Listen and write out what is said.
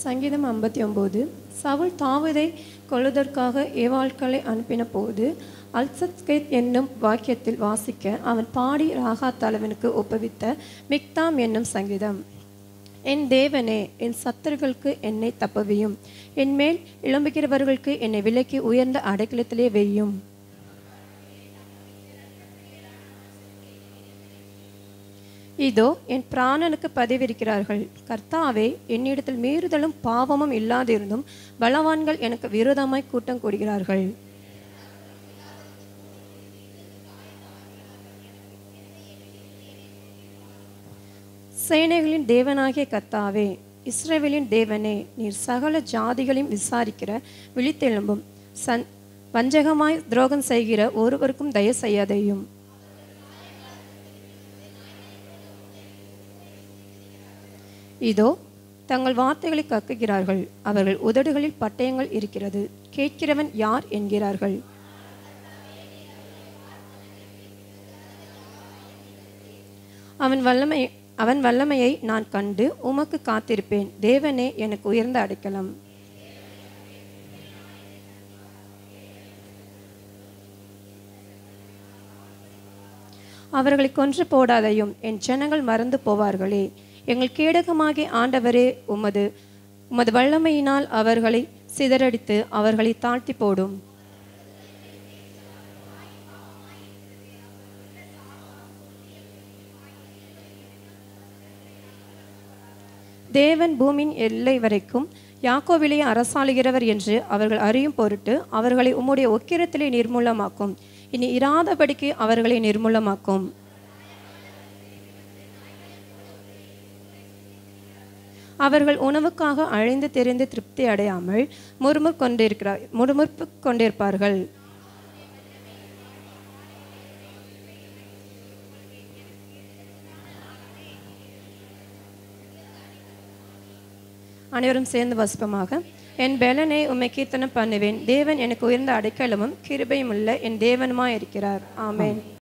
சங்கீதம் 59. சவுல் தாவீதை கொல்லுதற்காக ஏவாள்களை அனுப்பின போது அல்சத்கேத் என்னும் வாக்கியத்தில் வாசிக்க அவன் பாடி ராகாத் தலைவனுக்கு ஒப்புவித்த மிக்தாம் என்னும் சங்கீதம். என் தேவனே, என் சத்துருக்களுக்கு என்னை தப்புவியும், என் மேல் இளம்புகிறவர்களுக்கு என்னை விலக்கி உயர்ந்த அடைக்கலத்திலே வெய்யும். இதோ என் பிராணனுக்கு பதிவிருக்கிறார்கள். கர்த்தாவே, என்னிடத்தில் மீறுதலும் பாவமும் இல்லாதிருந்தும் பலவான்கள் எனக்கு விரோதமாய் கூட்டம் கூடுகிறார்கள். சேனைகளின் தேவனாகிய கர்த்தாவே, இஸ்ரவேலின் தேவனே, நீர் சகல ஜாதிகளையும் விசாரிக்கிற விழித்தெழும்பும். வஞ்சகமாய் துரோகம் செய்கிற ஒருவருக்கும் தயவு செய்யாதையும். இதோ தங்கள் வார்த்தைகளை கக்குகிறார்கள், அவர்கள் உதடுகளில் பட்டயங்கள் இருக்கிறது, கேட்கிறவன் யார் என்கிறார்கள். அவன் வல்லமையை நான் கண்டு உமக்கு காத்திருப்பேன். தேவனே, எனக்கு உயர்ந்த அடைக்கலம். அவர்களை கொன்று போடாதையும், என் ஜனங்கள் மறந்து போவார்களே. எங்கள் கேடகமாகிய ஆண்டவரே, உமது வல்லமையினால் அவர்களை சிதறடித்து அவர்களை தாழ்த்தி போடும். தேவன் பூமியின் எல்லை வரைக்கும் யாக்கோபிலே அரசாளுகிறவர் என்று அவர்கள் அறியும் பொருட்டு அவர்களை உம்முடைய ஒக்கிரத்திலே நிர்மூலமாக்கும். இனி இராதபடிக்கு அவர்களை நிர்மூலமாக்கும். அவர்கள் உணவுக்காக அழிந்து தெரிந்து திருப்தி அடையாமல் முறுமுறுப்பு கொண்டிருப்பார்கள். அனைவரும் சேர்ந்து வசிப்பமாக. என் பெலனை உம்மை கீர்த்தனம் பண்ணுவேன். தேவன் எனக்கு உயர்ந்த அடைக்கலமும் கிருபையும் உள்ள என் தேவனுமாய் இருக்கிறார். ஆமென்.